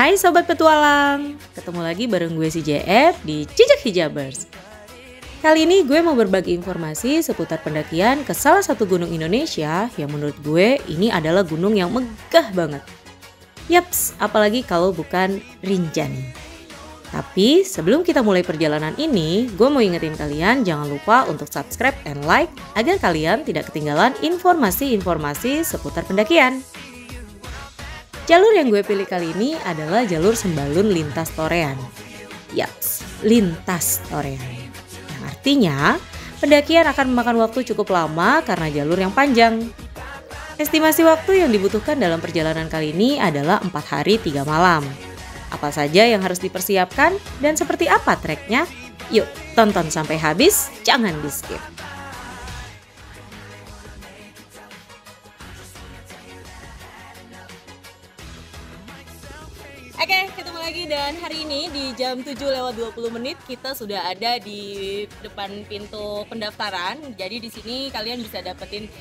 Hai Sobat Petualang, ketemu lagi bareng gue si JF di Jejak Hijabers. Kali ini gue mau berbagi informasi seputar pendakian ke salah satu gunung Indonesia yang menurut gue ini adalah gunung yang megah banget. Yaps, apalagi kalau bukan Rinjani. Tapi sebelum kita mulai perjalanan ini, gue mau ingetin kalian jangan lupa untuk subscribe and like agar kalian tidak ketinggalan informasi-informasi seputar pendakian. Jalur yang gue pilih kali ini adalah jalur Sembalun Lintas Torean. Yaps, Lintas Torean. Yang artinya, pendakian akan memakan waktu cukup lama karena jalur yang panjang. Estimasi waktu yang dibutuhkan dalam perjalanan kali ini adalah 4 hari 3 malam. Apa saja yang harus dipersiapkan dan seperti apa treknya? Yuk, tonton sampai habis, jangan di-skip. Oke, ketemu lagi dan hari ini di jam 7:20 kita sudah ada di depan pintu pendaftaran. Jadi di sini kalian bisa dapetin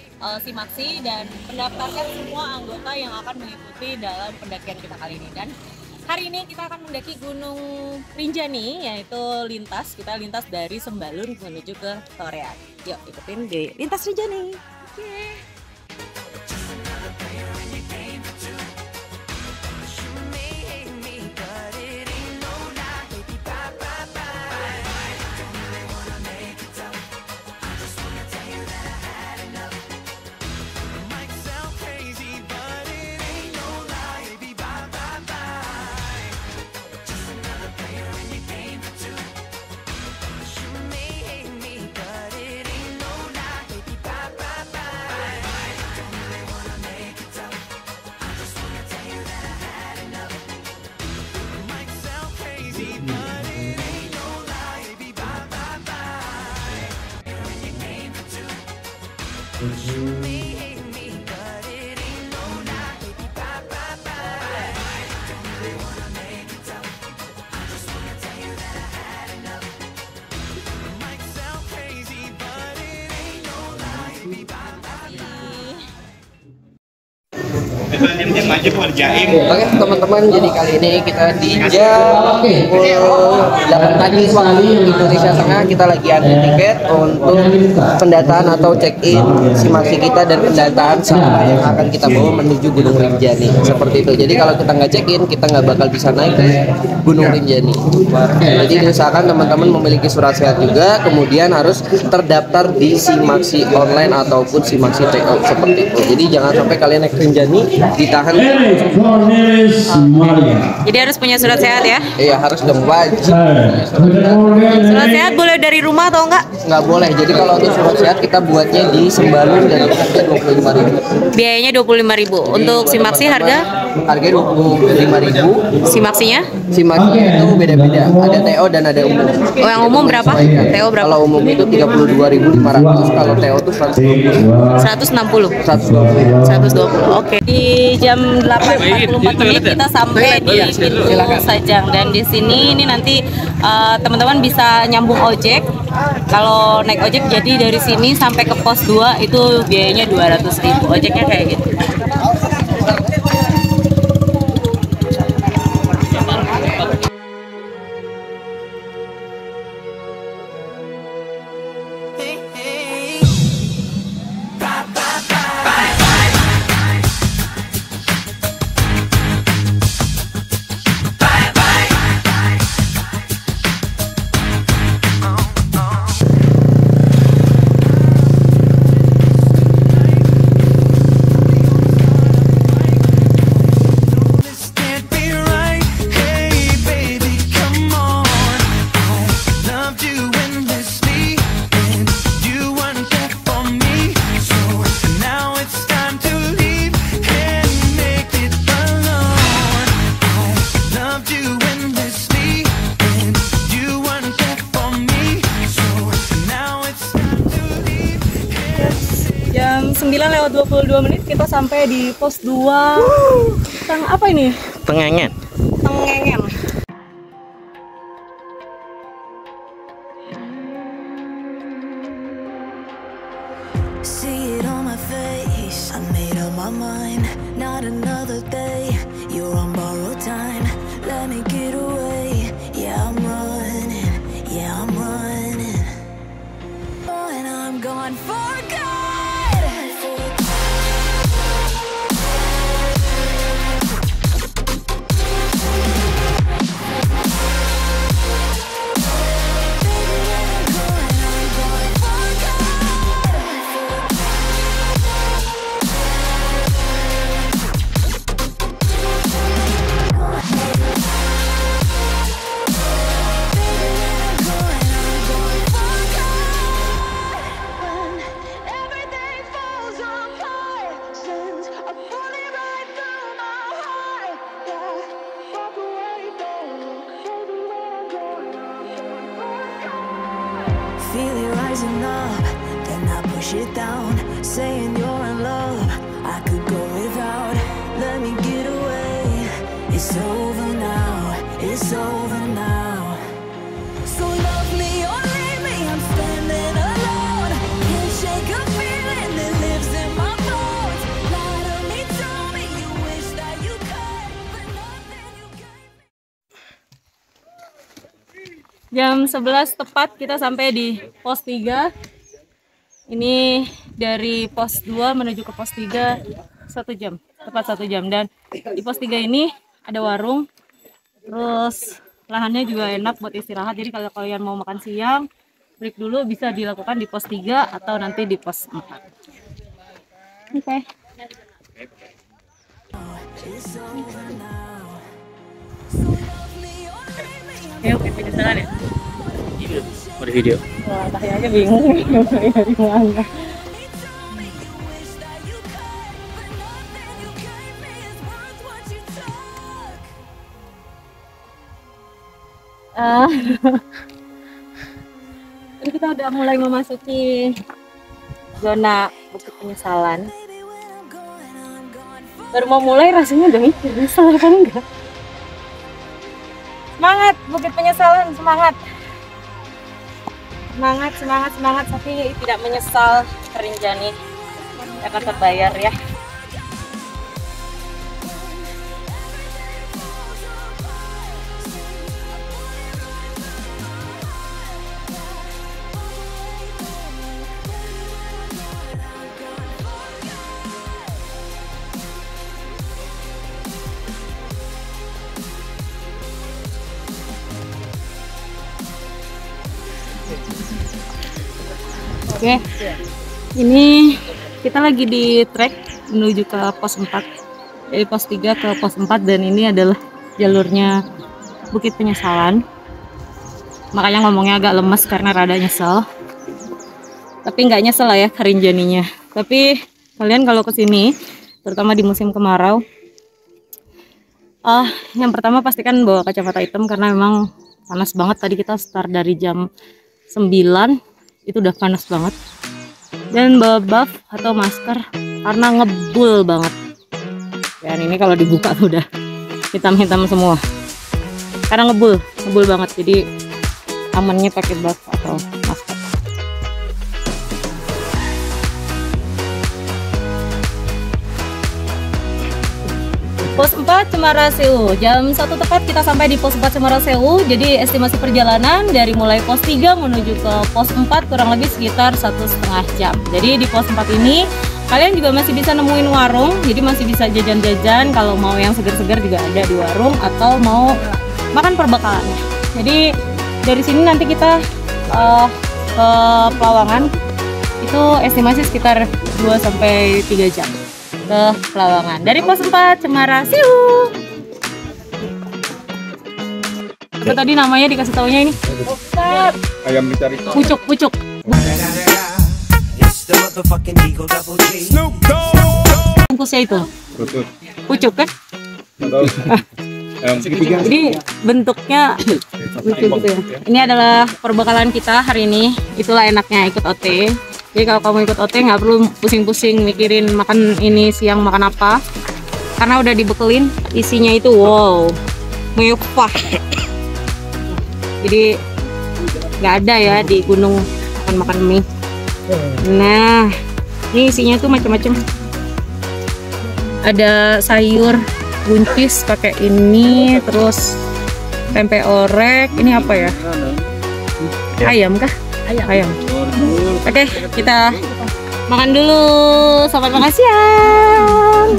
simaksi dan mendaftarkan semua anggota yang akan mengikuti dalam pendakian kita kali ini. Dan hari ini kita akan mendaki Gunung Rinjani, yaitu kita lintas dari Sembalun menuju ke Torean. Yuk ikutin di Lintas Rinjani. Oke. Oke teman-teman, jadi kali ini kita di jam pukul 8 pagi waktu Indonesia Tengah. Kita lagi antri tiket untuk pendataan atau check-in simaksi kita dan pendataan sampah yang akan kita bawa menuju Gunung Rinjani. Seperti itu. Jadi kalau kita nggak check-in, kita nggak bakal bisa naik ke Gunung Rinjani. Jadi diusahakan teman-teman memiliki surat sehat juga, kemudian harus terdaftar di simaksi online ataupun simaksi TO seperti itu. Jadi jangan sampai kalian naik Rinjani ditahan. Jadi harus punya surat sehat ya? Iya, harus dong, wajib. Surat sehat boleh dari rumah atau enggak? Nggak boleh. Jadi kalau untuk surat sehat kita buatnya di Sembalun dan harganya 25.000. Biayanya 25.000. Untuk simaksi harganya 25.000. Simaksinya? Simaksinya itu beda-beda. Ada TO dan ada umum. Oh, yang umum berapa? TO berapa? Kalau umum itu 32.500. Kalau TO itu 160. 120. 120. Oke. Di jam 8:44 kita sampai di pintu Sajang, dan di sini ini nanti teman-teman bisa nyambung ojek. Kalau naik ojek jadi dari sini sampai ke pos 2 itu biayanya 200.000. Ojeknya kayak gitu. Jam 9:22 kita sampai di pos 2. Apa ini? Tengengen. Tengengen. See it on my face, I made up my mind. Not another day, you're on borrowed time. feel it rising up, then I push it down, saying you're in love. I could go without, let me get away. It's over now, it's over now. So love me or leave me, I'm standing alone. Can't shake a feeling that lives in my bones. Lie to me, tell me you wish that you could, but nothing you gave me. Jam 11 tepat kita sampai di pos 3. Ini dari pos 2 menuju ke pos 3 1 jam, tepat 1 jam. Dan di pos 3 ini ada warung, terus lahannya juga enak buat istirahat. Jadi kalau kalian mau makan siang, break dulu, bisa dilakukan di pos 3 atau nanti di pos 4. Oke. Ayo kita jalan ya. Ada video. Wah, kayaknya bingung dari mana. Jadi kita udah mulai memasuki zona Bukit Penyesalan. Baru mau mulai rasanya udah mikir, nyesel kan enggak? Semangat Bukit Penyesalan, semangat! Semangat, semangat, semangat, tapi tidak menyesal Rinjani akan terbayar ya. Oke, ini kita lagi di trek menuju ke pos 4, dari pos 3 ke pos 4, dan ini adalah jalurnya Bukit Penyesalan. Makanya ngomongnya agak lemes karena rada nyesel, tapi nggak nyesel lah ya Rinjaninya. Tapi kalian kalau kesini, terutama di musim kemarau, yang pertama pastikan bawa kacamata hitam karena memang panas banget. Tadi kita start dari jam 9, itu udah panas banget. Dan bawa buff atau masker karena ngebul banget. Dan ini kalau dibuka tuh udah hitam-hitam semua karena ngebul banget. Jadi amannya pakai buff atau masker. Pos 4 Cemara Sewu, jam 1 tepat kita sampai di pos 4 Cemara Sewu. Jadi estimasi perjalanan dari mulai pos 3 menuju ke pos 4 kurang lebih sekitar 1,5 jam. Jadi di pos 4 ini kalian juga masih bisa nemuin warung, jadi masih bisa jajan-jajan. Kalau mau yang segar-segar juga ada di warung, atau mau makan perbekalannya. Jadi dari sini nanti kita ke Pelawangan, itu estimasi sekitar 2-3 jam ke Pelawangan dari pos 4 Cemara Sewu. Apa tadi namanya dikasih taunya ini? Ayam dicari. Pucuk. Bungkusnya itu pucuk kan? Jadi bentuknya lucu gitu ya. Ini adalah perbekalan kita hari ini. Itulah enaknya ikut OT. Jadi kalau kamu ikut OT nggak perlu pusing-pusing mikirin makan ini siang makan apa, karena udah dibekelin isinya itu wow mewah. Jadi nggak ada ya di gunung makan mie. Nah, ini isinya tuh macam-macam. Ada sayur buncis pakai ini, terus tempe orek. Ini apa ya? Ayam kah? Ayam. Oke, kita makan dulu. Selamat makan siang.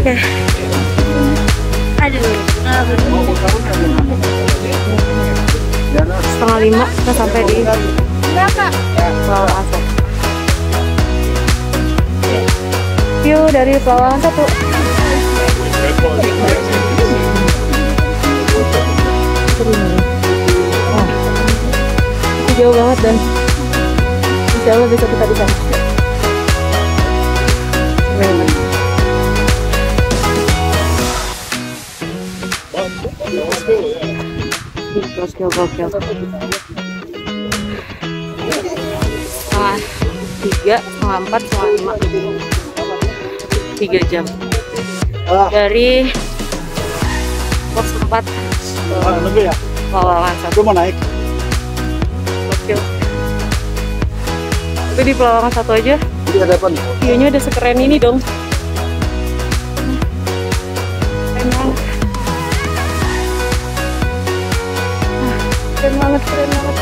Oke. Aduh. 4:30 kita sampai di Pelawan Asap. View dari Pelawan 1. Itu jauh banget dan insya Allah besok kita di sana. Gokil. Setengah 3, setengah 4, setengah 5. 3 jam dari pos 4 ke Pelawan 1. Mau naik? Gokil. Itu di Pelawan 1 aja view-nya udah sekeren ini dong. Keren banget. Keren banget.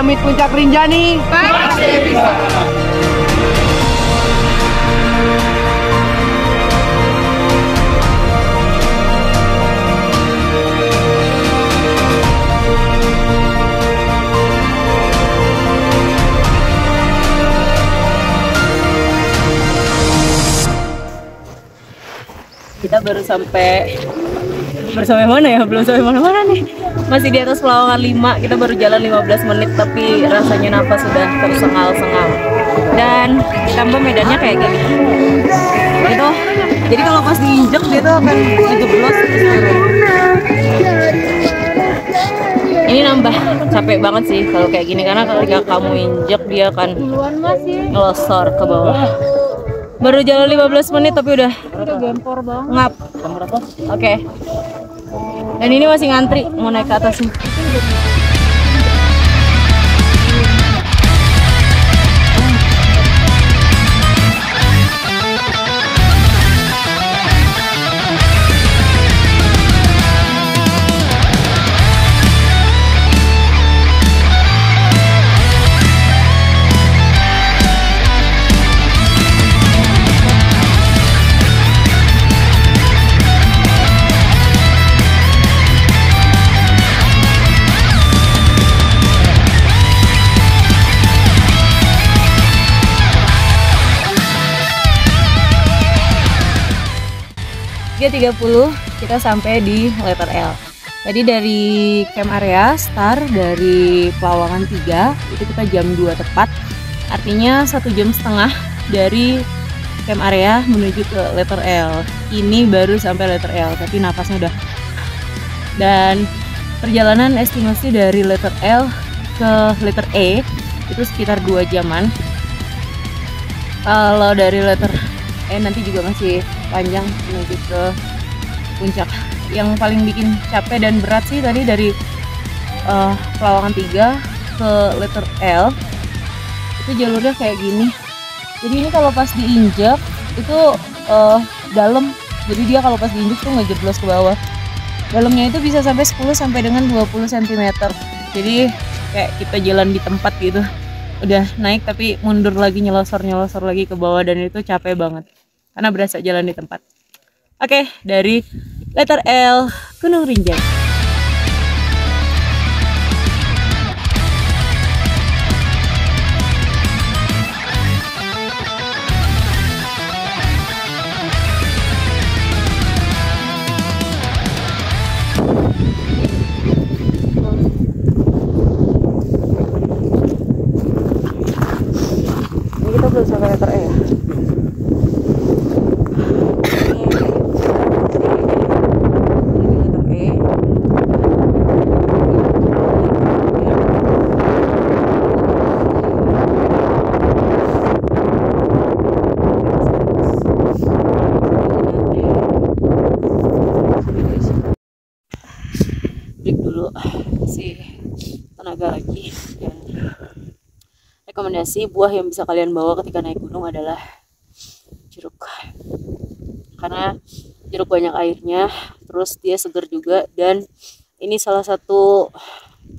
Summit Puncak Rinjani pasti bisa. Kita baru sampai Baru sampai mana ya? Belum sampai mana-mana nih. Masih di atas Pelawangan 5. Kita baru jalan 15 menit tapi rasanya nafas sudah tersengal-sengal. Dan ditambah medannya kayak gini. Gitu. Jadi kalau pas diinjek dia tuh akan ngejeblos terus turun. Ini nambah capek banget sih kalau kayak gini karena ketika kamu injek dia akan ngelosor ke bawah. Baru jalan 15 menit tapi udah gempor banget. Ngap. Oke. Dan ini masih ngantri mau naik ke atas nih. Tiga 30 kita sampai di letter L. Jadi dari camp area start dari Pelawangan 3 itu kita jam 2 tepat. Artinya 1,5 jam dari camp area menuju ke letter L. Ini baru sampai letter L tapi napasnya udah. Dan perjalanan estimasi dari letter L ke letter E itu sekitar 2 jaman. Kalau dari letter nanti juga masih panjang menuju ke puncak. Yang paling bikin capek dan berat sih tadi dari Pelawangan 3 ke letter L itu jalurnya kayak gini. Jadi ini kalau pas diinjak itu dalam. Jadi dia kalau pas diinjak tuh ngejeblos ke bawah. Dalamnya itu bisa sampai 10 sampai dengan 20 cm. Jadi kayak kita jalan di tempat gitu. Udah naik tapi mundur lagi nyelosor lagi ke bawah dan itu capek banget. Karena berasa jalan di tempat. Oke, dari letter L Gunung Rinjani. Ini kita belum sampai letter E ya. Break dulu si tenaga lagi. Dan rekomendasi buah yang bisa kalian bawa ketika naik gunung adalah jeruk, karena jeruk banyak airnya, terus dia seger juga, dan ini salah satu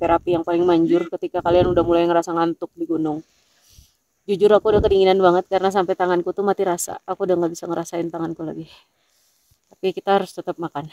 terapi yang paling manjur ketika kalian udah mulai ngerasa ngantuk di gunung. Jujur aku udah kedinginan banget karena sampai tanganku tuh mati rasa, aku udah nggak bisa ngerasain tanganku lagi, tapi kita harus tetap makan.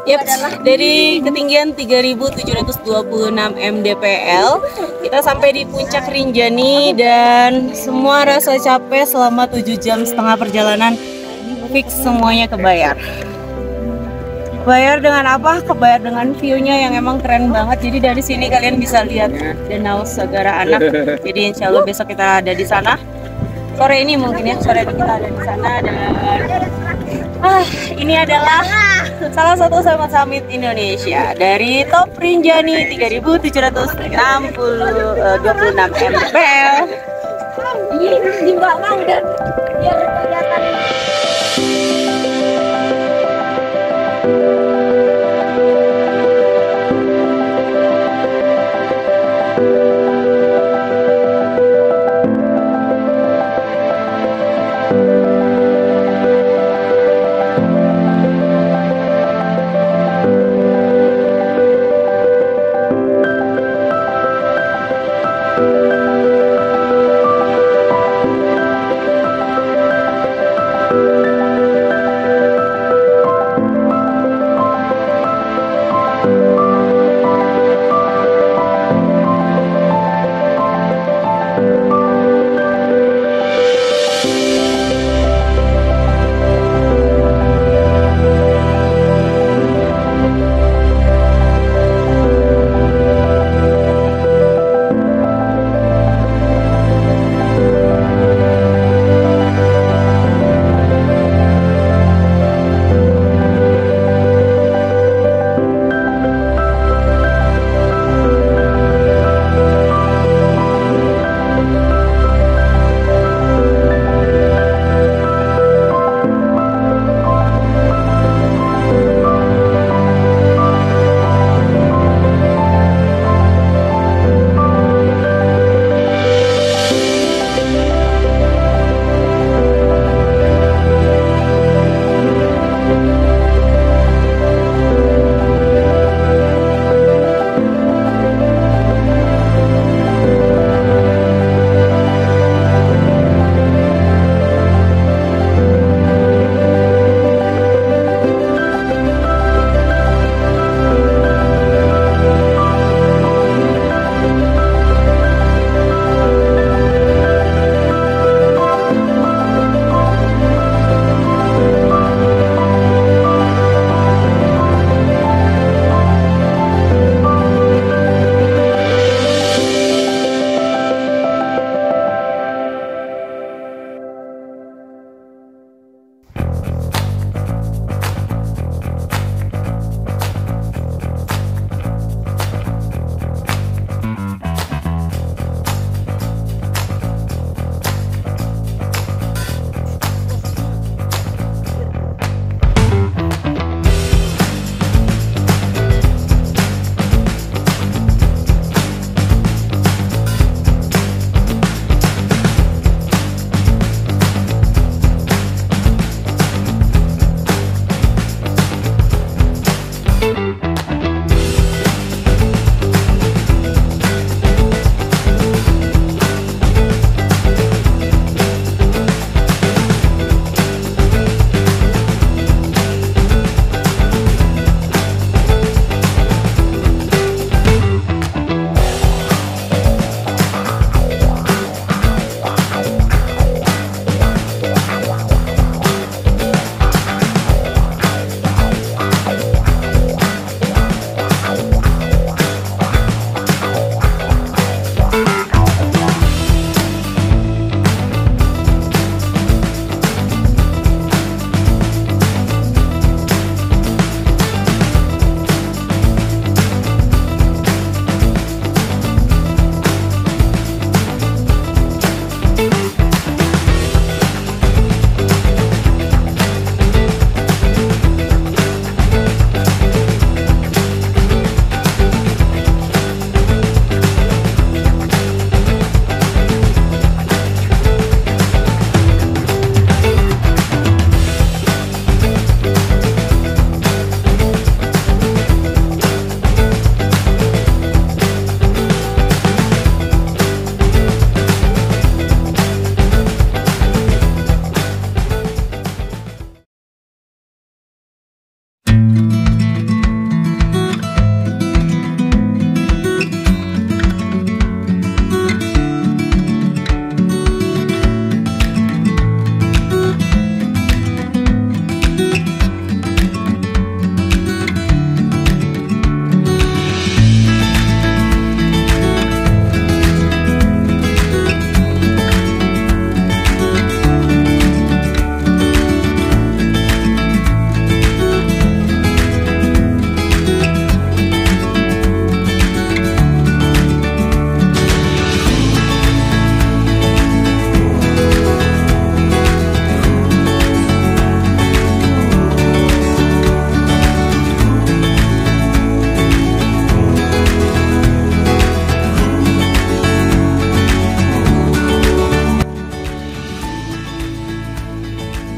Yep, dari ketinggian 3.726 mdpl kita sampai di puncak Rinjani dan semua rasa capek selama 7,5 jam perjalanan fix semuanya kebayar. Kebayar dengan apa? Kebayar dengan view-nya yang emang keren banget. Jadi dari sini kalian bisa lihat Danau Segara Anak. Jadi insya Allah besok kita ada di sana. Sore ini mungkin ya, sore ini kita ada di sana dan ini adalah salah satu summit Indonesia dari Top Rinjani 3.726 mdpl. Ini Mbak Mang dan biar kelihatan.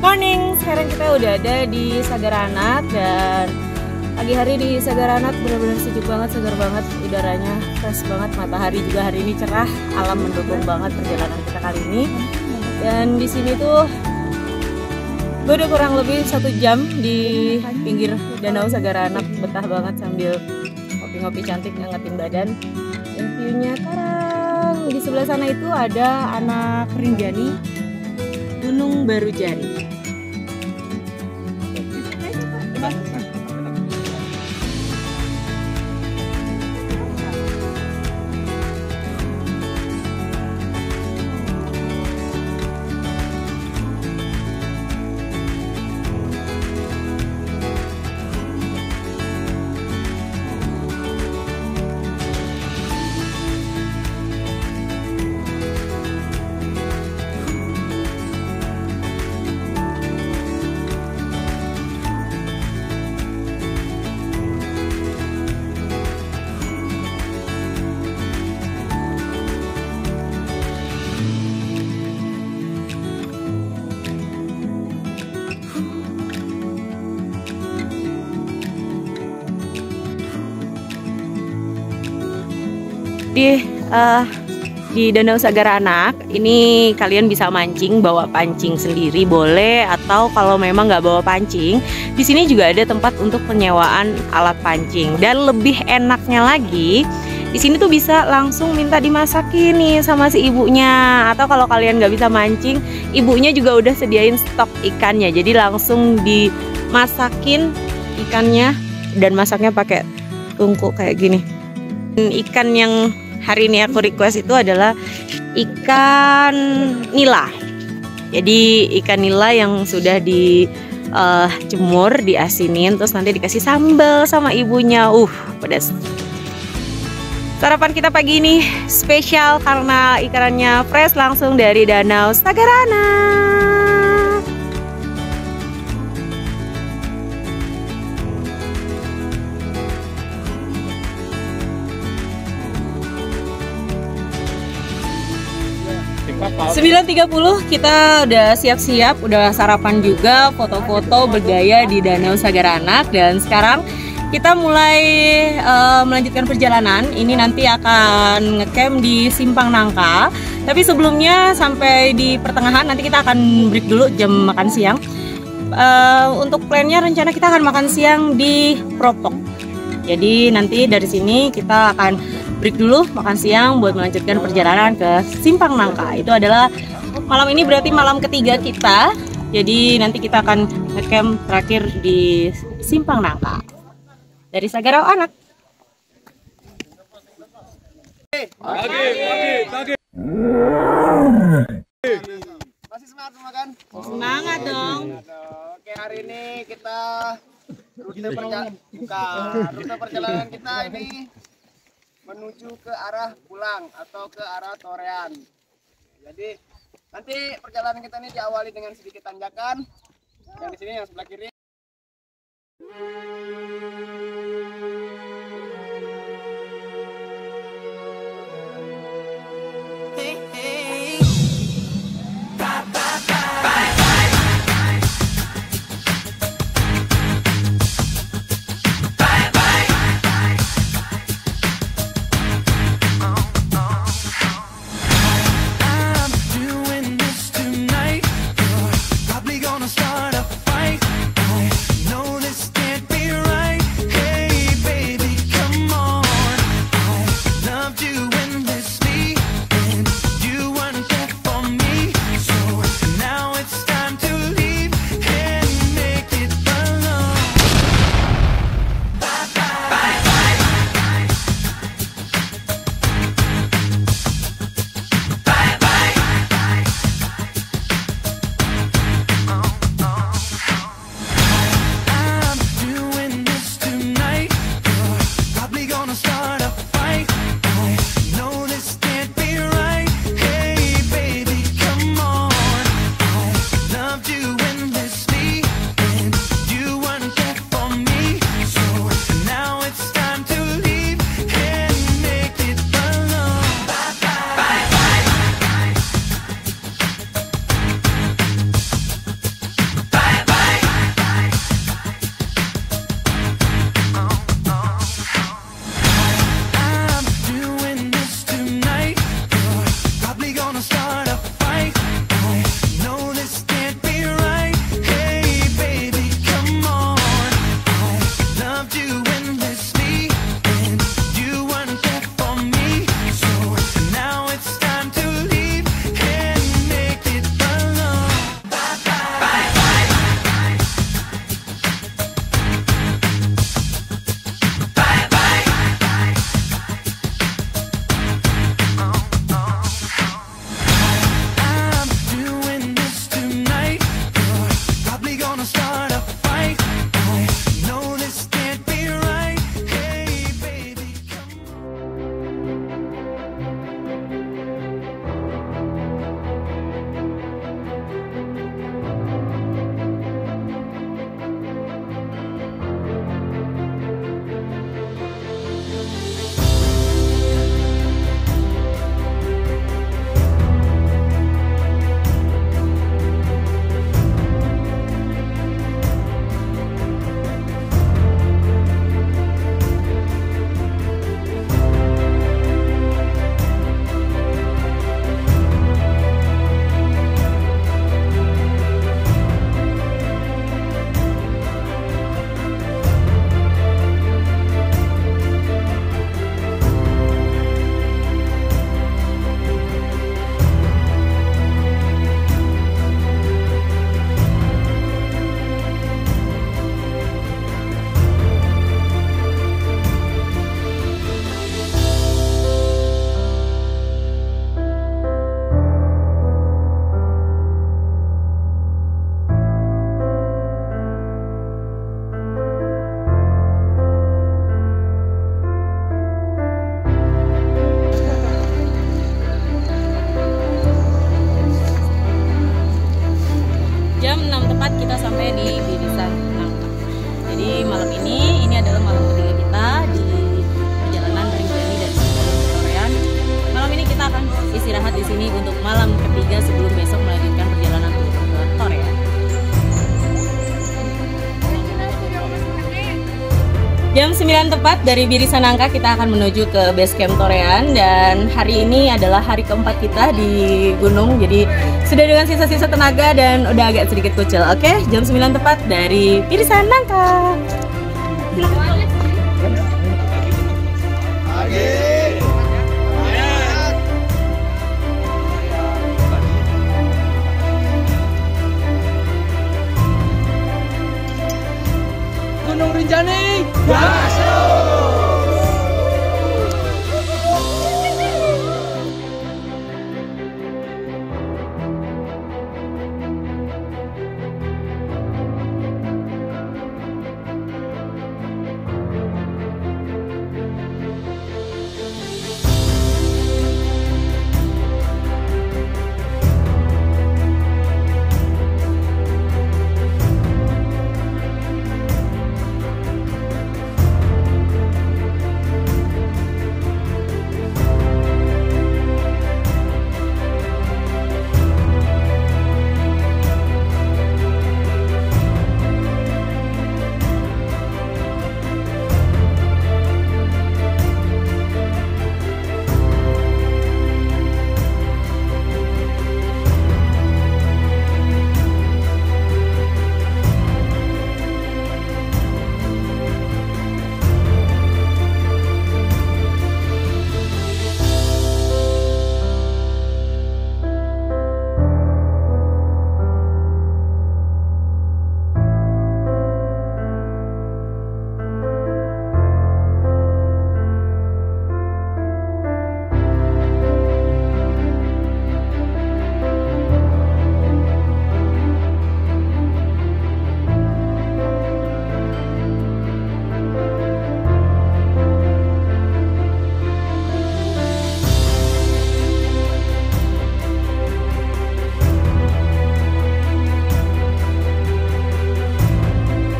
Morning, sekarang kita udah ada di Sagaranak dan pagi hari di Sagaranak benar-benar sejuk banget, segar banget, udaranya fresh banget, matahari juga hari ini cerah, alam mendukung banget perjalanan kita kali ini. Dan di sini tuh gue udah kurang lebih 1 jam di pinggir Danau Sagaranak, betah banget sambil ngopi-ngopi cantik ngangetin badan. Dan view-nya tarang. Di sebelah sana itu ada Anak Rinjani, Gunung Barujani. Di Danau Sagaranak ini kalian bisa mancing, bawa pancing sendiri boleh, atau kalau memang nggak bawa pancing, di sini juga ada tempat untuk penyewaan alat pancing. Dan lebih enaknya lagi, di sini tuh bisa langsung minta dimasakin nih sama si ibunya, atau kalau kalian nggak bisa mancing, ibunya juga udah sediain stok ikannya, jadi langsung dimasakin ikannya dan masaknya pakai tungku kayak gini. Ikan yang hari ini aku request itu adalah ikan nila. Jadi ikan nila yang sudah dijemur, diasinin, terus nanti dikasih sambal sama ibunya. Pedas. Sarapan kita pagi ini spesial karena ikannya fresh langsung dari Danau Sagaranak. 9.30 kita udah siap-siap, udah sarapan juga, foto-foto bergaya di Danau Sagaranak. Dan sekarang kita mulai melanjutkan perjalanan. Ini nanti akan ngecamp di Simpang Nangka. Tapi sebelumnya sampai di pertengahan nanti kita akan break dulu jam makan siang. Untuk plannya rencana kita akan makan siang di Propok. Jadi nanti dari sini kita akan break dulu makan siang buat melanjutkan perjalanan ke Simpang Nangka. Itu adalah malam ini berarti malam ketiga kita. Jadi nanti kita akan ngecamp terakhir di Simpang Nangka. Dari Sagarau Anak. Masih semangat semua kan? Semangat dong. Oke, hari ini kita rute perjalanan kita ini menuju ke arah pulang atau ke arah Torean. Jadi nanti perjalanan kita ini diawali dengan sedikit tanjakan. Yang di sini yang sebelah kiri. Start a fight. I know this can't be tepat kita sampai di Birisan Nangka. Jadi malam ini adalah malam ketiga kita di perjalanan Rinjani dan Torean. Malam ini kita akan istirahat di sini untuk malam ketiga sebelum besok melanjutkan perjalanan ke Torean. Jam 9 tepat dari Birisan Nangka kita akan menuju ke base camp Torean, dan hari ini adalah hari keempat kita di gunung, jadi sudah dengan sisa-sisa tenaga dan udah agak sedikit kucel. Oke, jam 9 tepat dari Birisan Nangka. Gunung Rinjani.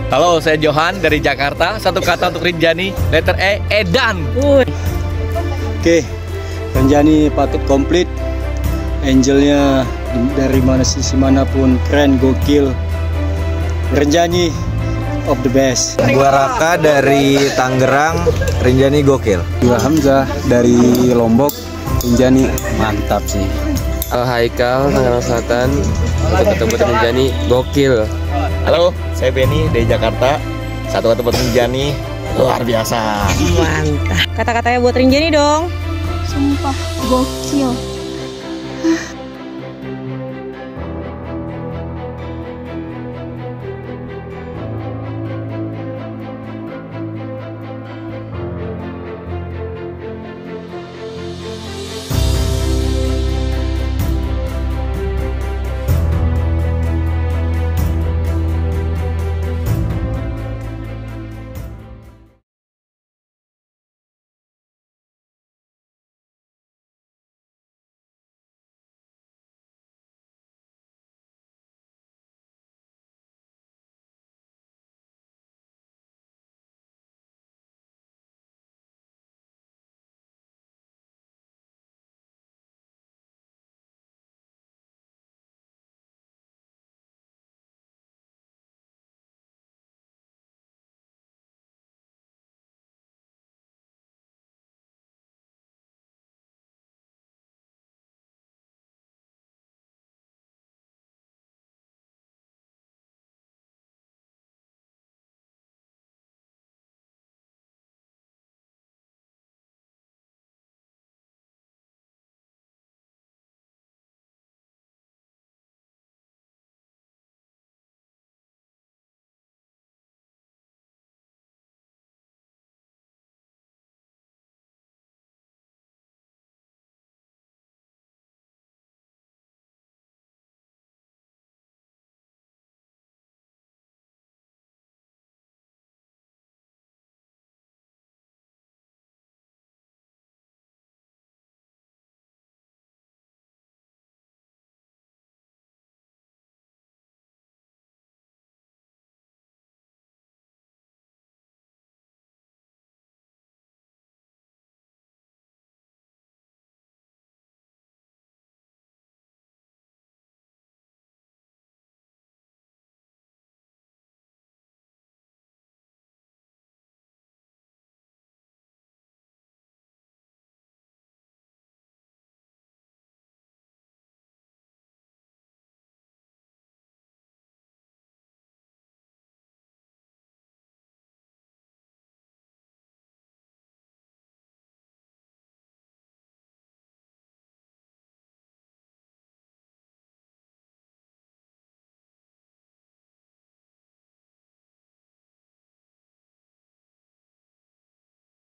Halo, saya Johan dari Jakarta. Satu kata untuk Rinjani, letter E, Edan. Oke, Rinjani paket komplit. Angelnya dari mana sisi manapun keren, gokil. Rinjani of the best. Gua Raka dari Tangerang, Rinjani gokil. Gua Hamzah dari Lombok, Rinjani mantap sih. Haikal, Tangerang Selatan, untuk ketemu Rinjani gokil. Halo, saya Benny dari Jakarta. Satu kata buat Rinjani, luar biasa. Mantap. Kata-katanya buat Rinjani dong. Sumpah gokil.